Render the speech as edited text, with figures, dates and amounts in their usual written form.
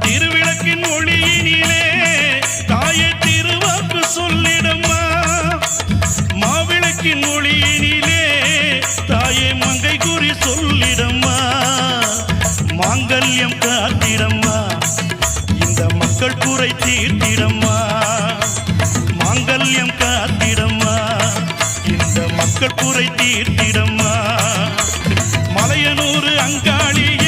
திருவிளக்கின் ஒளியினிலே தாயே திருவாக்கு சொல்லிடம்மா மாவிளக்கின் ஒளியினிலே தாயே மங்கை குறி சொல்லிடம்மா மாங்கல்யம் காத்திடம்மா இந்த மக்கள் குறை தீர்த்திடம்மா மாங்கல்யம் காத்திடம்மா இந்த மக்கள் குறை தீர்த்திடம்மா மலையனூர் அங்காளியே